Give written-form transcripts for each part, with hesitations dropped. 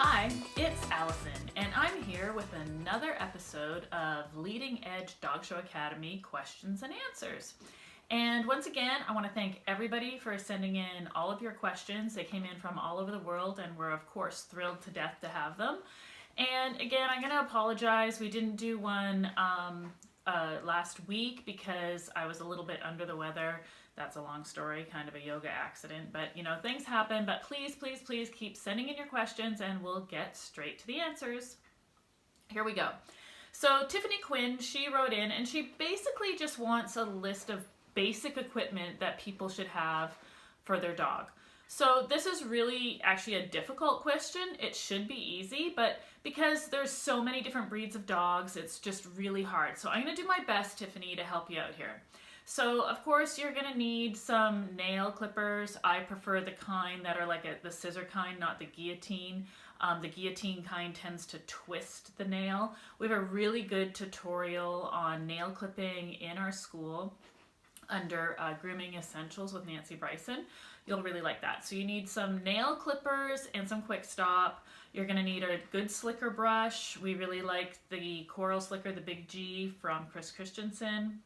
Hi, it's Allison, and I'm here with another episode of Leading Edge Dog Show Academy Questions and Answers. And once again, I want to thank everybody for sending in all of your questions. They came in from all over the world, and we're of course thrilled to death to have them. And again, I'm going to apologize. We didn't do one last week because I was a little bit under the weather. That's a long story, kind of a yoga accident, but you know, things happen. But please, please, please keep sending in your questions and we'll get straight to the answers. Here we go. So Tiffany Quinn, she wrote in and she basically just wants a list of basic equipment that people should have for their dog. So this is really actually a difficult question. It should be easy, but because there's so many different breeds of dogs, it's just really hard. So I'm going to do my best, Tiffany, to help you out here. So of course you're going to need some nail clippers. I prefer the kind that are like the scissor kind, not the guillotine. The guillotine kind tends to twist the nail. We have a really good tutorial on nail clipping in our school under Grooming Essentials with Nancy Bryson. You'll really like that. So you need some nail clippers and some quick stop. You're going to need a good slicker brush. We really like the Coral Slicker, the Big G from Chris Christensen.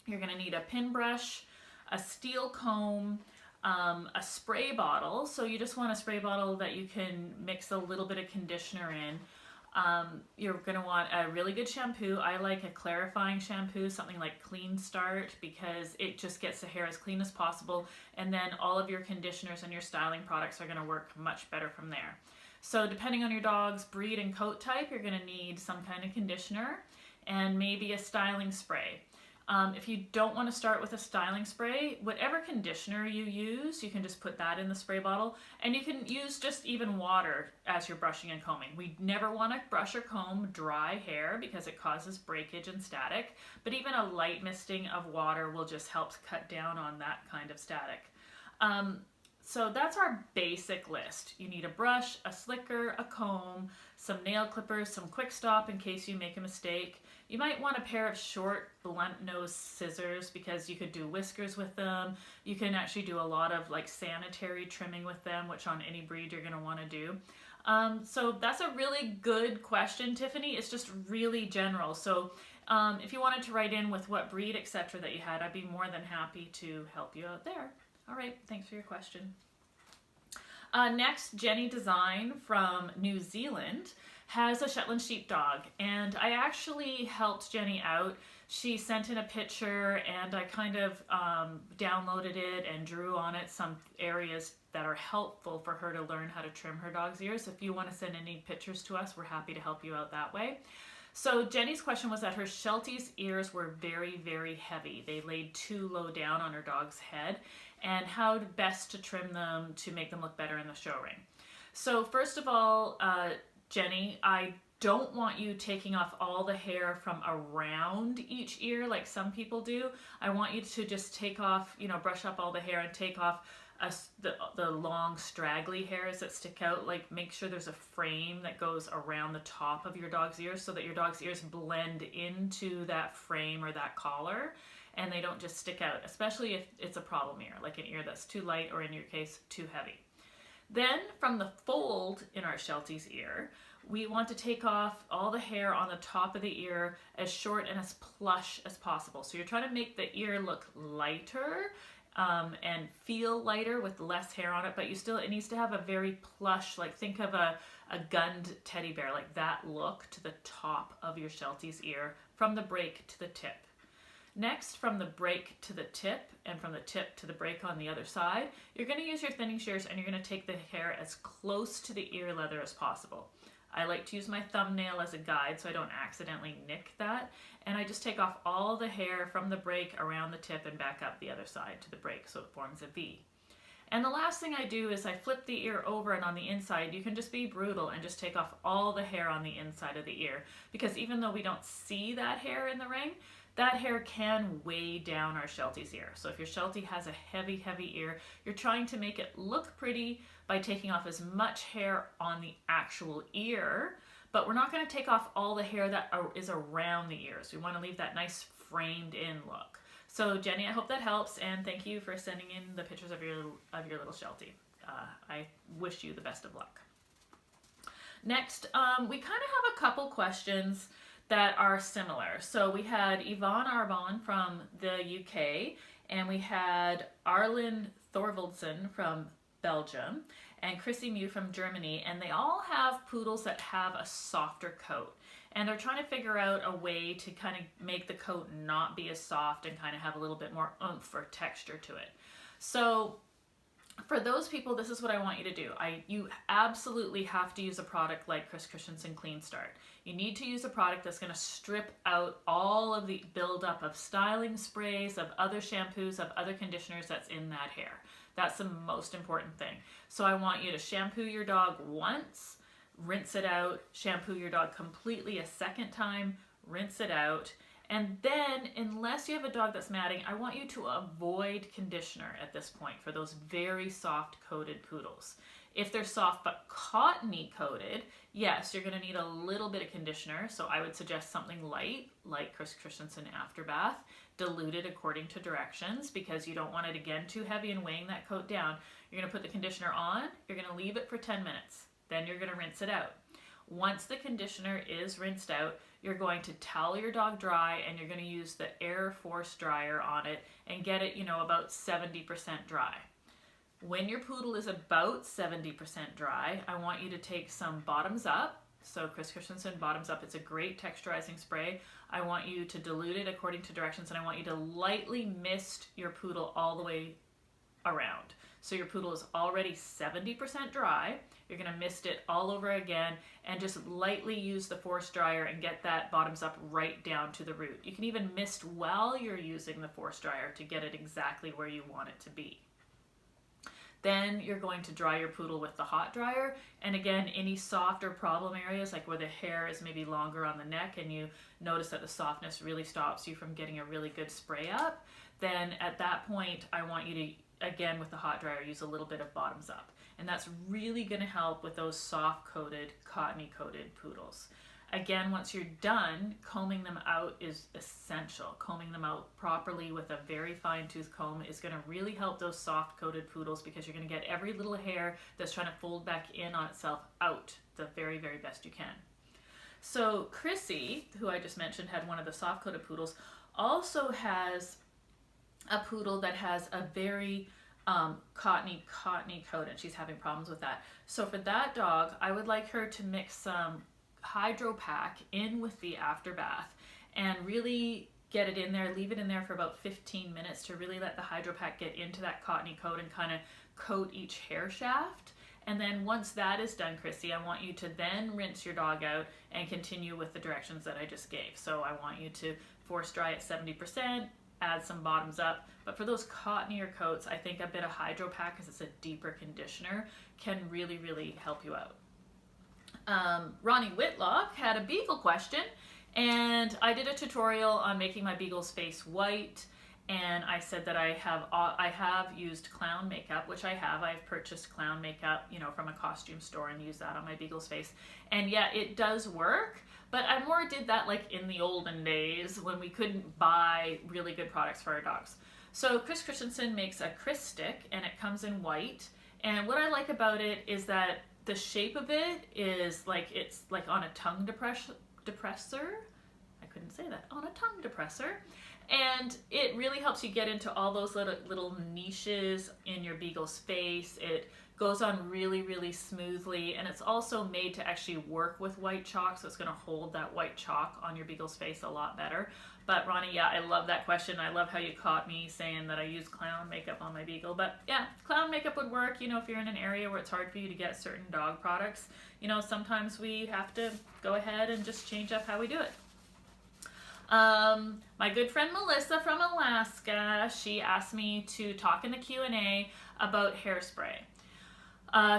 You're going to need a pin brush, a steel comb, a spray bottle. So you just want a spray bottle that you can mix a little bit of conditioner in. You're going to want a really good shampoo. I like a clarifying shampoo, something like Clean Start, because it just gets the hair as clean as possible. And then all of your conditioners and your styling products are going to work much better from there. So depending on your dog's breed and coat type, you're going to need some kind of conditioner and maybe a styling spray. If you don't want to start with a styling spray, whatever conditioner you use, you can just put that in the spray bottle, and you can use just even water as you're brushing and combing. We never want to brush or comb dry hair because it causes breakage and static, but even a light misting of water will just help cut down on that kind of static. So that's our basic list. You need a brush, a slicker, a comb, some nail clippers, some quick stop in case you make a mistake. You might want a pair of short blunt nose scissors because you could do whiskers with them. You can actually do a lot of like sanitary trimming with them, which on any breed you're going to want to do. So that's a really good question, Tiffany. It's just really general. So if you wanted to write in with what breed, etc. that you had, I'd be more than happy to help you out there. All right, thanks for your question. Next, Jenny Design from New Zealand has a Shetland Sheepdog, and I actually helped Jenny out. She sent in a picture and I kind of downloaded it and drew on it some areas that are helpful for her to learn how to trim her dog's ears. If you want to send any pictures to us, we're happy to help you out that way. So Jenny's question was that her Sheltie's ears were very, very heavy. They laid too low down on her dog's head, and how best to trim them to make them look better in the show ring. So first of all, Jenny, I don't want you taking off all the hair from around each ear like some people do. I want you to just take off, brush up all the hair and take off the long straggly hairs that stick out. Like make sure there's a frame that goes around the top of your dog's ears so that your dog's ears blend into that frame or that collar and they don't just stick out, especially if it's a problem ear, like an ear that's too light or in your case too heavy. Then from the fold in our Sheltie's ear, we want to take off all the hair on the top of the ear as short and as plush as possible. So you're trying to make the ear look lighter and feel lighter with less hair on it, but it needs to have a very plush, like think of a gunned teddy bear, like that look to the top of your Sheltie's ear from the break to the tip. Next, from the break to the tip and from the tip to the break on the other side, you're going to use your thinning shears and you're going to take the hair as close to the ear leather as possible. I like to use my thumbnail as a guide so I don't accidentally nick that, and I just take off all the hair from the break around the tip and back up the other side to the break so it forms a V. And the last thing I do is I flip the ear over, and on the inside you can just be brutal and just take off all the hair on the inside of the ear, because even though we don't see that hair in the ring, that hair can weigh down our Sheltie's ear. So if your Sheltie has a heavy, heavy ear, you're trying to make it look pretty by taking off as much hair on the actual ear, but we're not going to take off all the hair that is around the ears. We want to leave that nice framed in look. So Jenny, I hope that helps, and thank you for sending in the pictures of your little Sheltie. I wish you the best of luck. Next, we kind of have a couple questions that are similar. So we had Yvonne Arbon from the UK, and we had Arlen Thorvaldsen from Belgium, and Chrissy Mew from Germany, and they all have poodles that have a softer coat. And they're trying to figure out a way to kind of make the coat not be as soft and kind of have a little bit more oomph or texture to it. So for those people, this is what I want you to do. You absolutely have to use a product like Chris Christensen Clean Start. You need to use a product that's going to strip out all of the buildup of styling sprays, of other shampoos, of other conditioners that's in that hair. That's the most important thing. So I want you to shampoo your dog once, rinse it out, shampoo your dog completely a second time, rinse it out. And then, unless you have a dog that's matting, I want you to avoid conditioner at this point for those very soft coated poodles. If they're soft but cottony coated, yes, you're going to need a little bit of conditioner. So I would suggest something light, like Chris Christensen Afterbath, diluted according to directions, because you don't want it again too heavy and weighing that coat down. You're going to put the conditioner on, you're going to leave it for 10 minutes. Then you're going to rinse it out. Once the conditioner is rinsed out, you're going to towel your dog dry, and you're going to use the Air Force dryer on it and get it, about 70% dry. When your poodle is about 70% dry, I want you to take some Bottoms Up. So Chris Christensen Bottoms Up, it's a great texturizing spray. I want you to dilute it according to directions, and I want you to lightly mist your poodle all the way around. So your poodle is already 70% dry. You're going to mist it all over again, and just lightly use the Force dryer and get that Bottoms Up right down to the root. You can even mist while you're using the Force dryer to get it exactly where you want it to be. Then you're going to dry your poodle with the hot dryer. And again, any soft or problem areas, like where the hair is maybe longer on the neck and you notice that the softness really stops you from getting a really good spray up, then at that point, I want you to, again, with the hot dryer, use a little bit of Bottoms Up. And that's really going to help with those soft-coated, cottony-coated poodles. Again, once you're done, combing them out is essential. Combing them out properly with a very fine-tooth comb is going to really help those soft-coated poodles, because you're going to get every little hair that's trying to fold back in on itself out the very, very best you can. So Chrissy, who I just mentioned had one of the soft-coated poodles, also has a poodle that has a very cottony coat, and she's having problems with that. So for that dog, I would like her to mix some Hydro Pack in with the Afterbath and really get it in there, leave it in there for about 15 minutes to really let the Hydro Pack get into that cottony coat and kind of coat each hair shaft. And then once that is done, Chrissy, I want you to then rinse your dog out and continue with the directions that I just gave. So I want you to Force dry at 70%, add some Bottoms Up. But for those cottonier coats, I think a bit of Hydro Pack, because it's a deeper conditioner, can really, really help you out. Ronnie Whitlock had a beagle question, and I did a tutorial on making my beagle's face white, and I said that I have used clown makeup, which I have. I've purchased clown makeup, from a costume store and used that on my beagle's face. And yeah, it does work, but I more did that like in the olden days when we couldn't buy really good products for our dogs. So Chris Christensen makes a Chris stick, and it comes in white. And what I like about it is that the shape of it is it's like on a tongue depressor. I couldn't say that. On a tongue depressor. And it really helps you get into all those little niches in your beagle's face. It goes on really, really smoothly, and it's also made to actually work with white chalk, so it's going to hold that white chalk on your beagle's face a lot better. But Ronnie, yeah, I love that question. I love how you caught me saying that I use clown makeup on my beagle. But yeah, clown makeup would work, if you're in an area where it's hard for you to get certain dog products. Sometimes we have to go ahead and just change up how we do it. My good friend Melissa from Alaska, she asked me to talk in the Q&A about hairspray.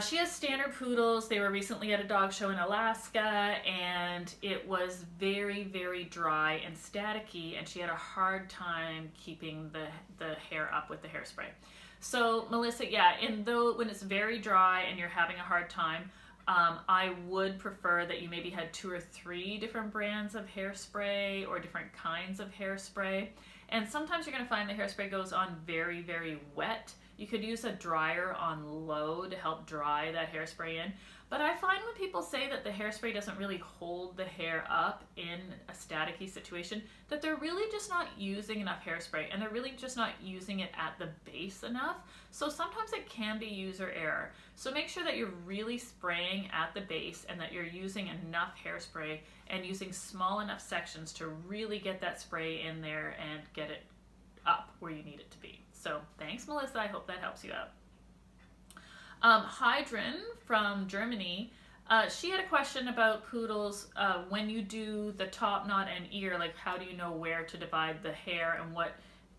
She has standard poodles. They were recently at a dog show in Alaska, and it was very, very dry and staticky, and she had a hard time keeping the hair up with the hairspray. So Melissa, yeah, when it's very dry and you're having a hard time, I would prefer that you maybe had 2 or 3 different brands of hairspray or different kinds of hairspray. And sometimes you're going to find the hairspray goes on very, very wet. You could use a dryer on low to help dry that hairspray in. But I find when people say that the hairspray doesn't really hold the hair up in a staticky situation, that they're really just not using enough hairspray, and they're really just not using it at the base enough. So sometimes it can be user error. So make sure that you're really spraying at the base and that you're using enough hairspray and using small enough sections to really get that spray in there and get it up where you need it to be. So thanks, Melissa. I hope that helps you out. Hydrin from Germany, she had a question about poodles. When you do the top knot and ear, like how do you know where to divide the hair and what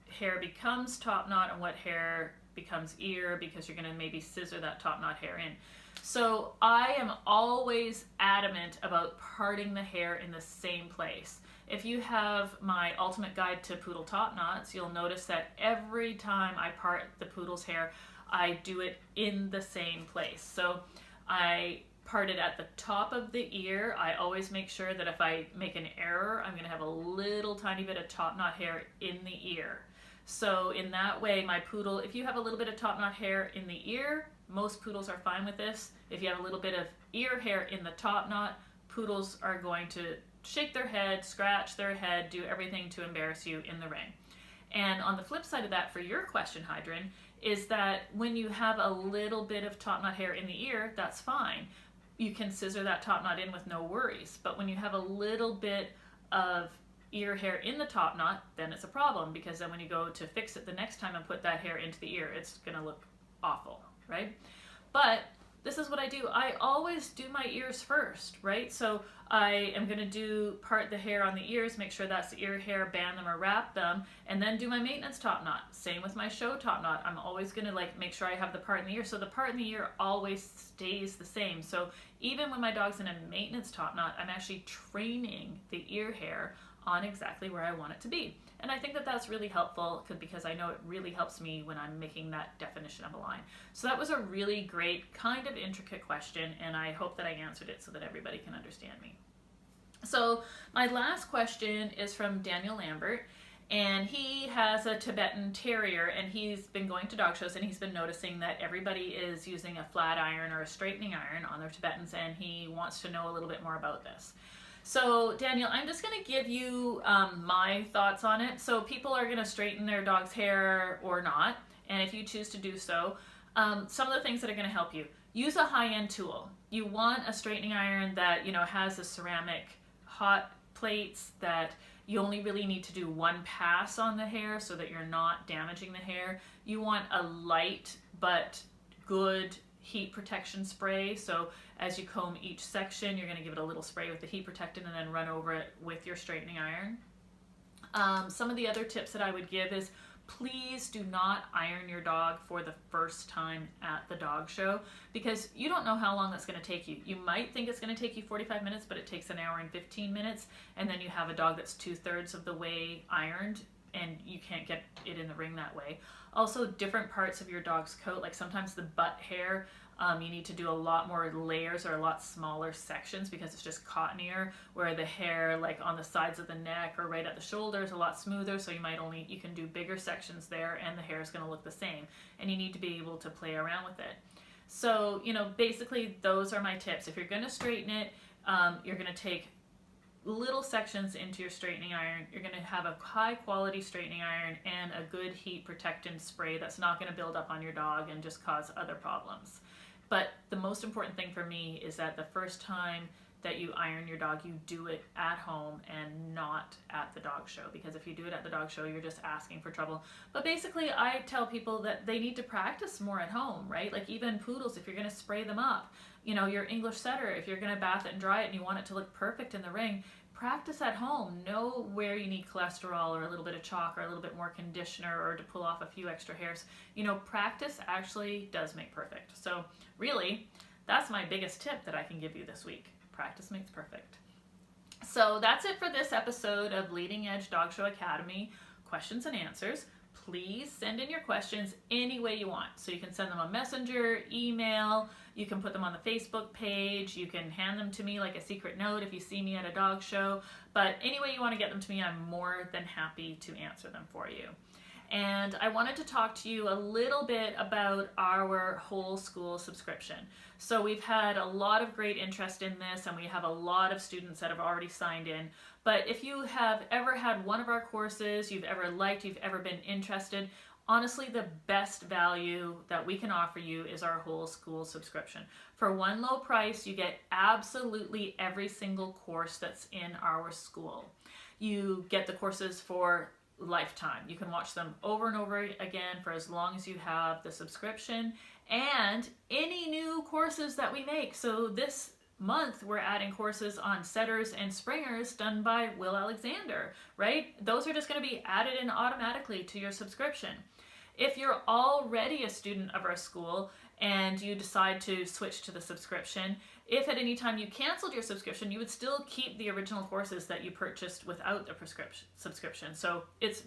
hair becomes top knot and what hair becomes ear, because you're going to maybe scissor that top knot hair in. So I am always adamant about parting the hair in the same place. If you have my ultimate guide to poodle top knots, you'll notice that every time I part the poodle's hair, I do it in the same place. So I part it at the top of the ear. I always make sure that if I make an error, I'm going to have a little tiny bit of top knot hair in the ear. So in that way, my poodle, if you have a little bit of top knot hair in the ear, most poodles are fine with this. If you have a little bit of ear hair in the top knot, poodles are going to shake their head, scratch their head, do everything to embarrass you in the ring. And on the flip side of that, for your question, Hydrin, is that when you have a little bit of top knot hair in the ear, that's fine. You can scissor that top knot in with no worries. But when you have a little bit of ear hair in the top knot, then it's a problem, because then when you go to fix it the next time and put that hair into the ear, it's going to look awful, right? But this is what I do. I always do my ears first, right? So I am going to part the hair on the ears, make sure that's the ear hair, band them or wrap them, and then do my maintenance top knot. Same with my show top knot. I'm always going to make sure I have the part in the ear. So the part in the ear always stays the same. So even when my dog's in a maintenance top knot, I'm actually training the ear hair on exactly where I want it to be. And I think that that's really helpful because I know it really helps me when I'm making that definition of a line. So that was a really great, kind of intricate question, and I hope that I answered it so that everybody can understand me. So my last question is from Daniel Lambert, and he has a Tibetan Terrier, and he's been going to dog shows, and he's been noticing that everybody is using a flat iron or a straightening iron on their Tibetans, and he wants to know a little bit more about this. So Daniel, I'm just going to give you my thoughts on it. So people are going to straighten their dog's hair or not, and if you choose to do so, some of the things that are going to help you. Use a high-end tool. You want a straightening iron that has a ceramic hot plates, that you only really need to do one pass on the hair so that you're not damaging the hair. You want a light but good heat protection spray. So as you comb each section, you're going to give it a little spray with the heat protectant and then run over it with your straightening iron. Some of the other tips that I would give is, please do not iron your dog for the first time at the dog show, because you don't know how long that's going to take you. You might think it's going to take you 45 minutes, but it takes an hour and 15 minutes, and then you have a dog that's 2/3 of the way ironed, and you can't get it in the ring that way. Also, different parts of your dog's coat, like sometimes the butt hair, you need to do a lot more layers or a lot smaller sections because it's just cottonier, where the hair like on the sides of the neck or right at the shoulder is a lot smoother, so you can do bigger sections there and the hair is going to look the same, and you need to be able to play around with it. So, basically those are my tips. If you're going to straighten it, you're going to take little sections into your straightening iron. You're going to have a high quality straightening iron and a good heat protectant spray that's not going to build up on your dog and just cause other problems. But the most important thing for me is that the first time that you iron your dog, you do it at home and not at the dog show, because if you do it at the dog show, you're just asking for trouble. But basically, I tell people that they need to practice more at home, right? Like even poodles, if you're going to spray them up, your English setter, if you're going to bath it and dry it and you want it to look perfect in the ring, practice at home. Know where you need cholesterol or a little bit of chalk or a little bit more conditioner or to pull off a few extra hairs. Practice actually does make perfect. So really, that's my biggest tip that I can give you this week. Practice makes perfect. So that's it for this episode of Leading Edge Dog Show Academy Questions and Answers. Please send in your questions any way you want. So you can send them on Messenger, email, you can put them on the Facebook page, you can hand them to me like a secret note if you see me at a dog show. But any way you want to get them to me, I'm more than happy to answer them for you. and I wanted to talk to you a little bit about our whole school subscription. So we've had a lot of great interest in this, and we have a lot of students that have already signed in. But if you have ever had one of our courses, you've ever liked, you've ever been interested, honestly, the best value that we can offer you is our whole school subscription. For one low price, you get absolutely every single course that's in our school. You get the courses for lifetime. You can watch them over and over again for as long as you have the subscription, and any new courses that we make. So this month we're adding courses on setters and springers done by Will Alexander, right? Those are just going to be added in automatically to your subscription. If you're already a student of our school and you decide to switch to the subscription, if at any time you canceled your subscription, you would still keep the original courses that you purchased without the subscription. So it's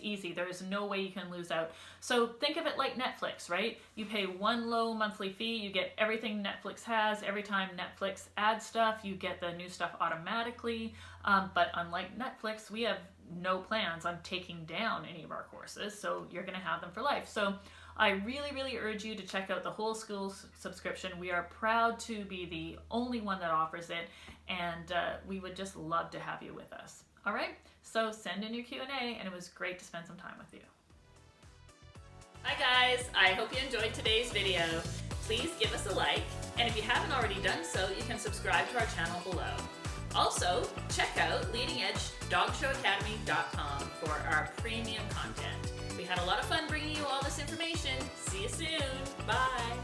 easy. There is no way you can lose out. So think of it like Netflix, right? You pay one low monthly fee, you get everything Netflix has. Every time Netflix adds stuff, you get the new stuff automatically. But unlike Netflix, we have no plans on taking down any of our courses, so you're going to have them for life. So I really urge you to check out the whole school subscription. We are proud to be the only one that offers it, and we would just love to have you with us. All right, so send in your Q&A, and it was great to spend some time with you. Hi guys, I hope you enjoyed today's video. Please give us a like, and if you haven't already done so, you can subscribe to our channel below. Also, check out leadingedgedogshow.academy.com for our premium content. We had a lot of fun bringing you all this information. See you soon. Bye.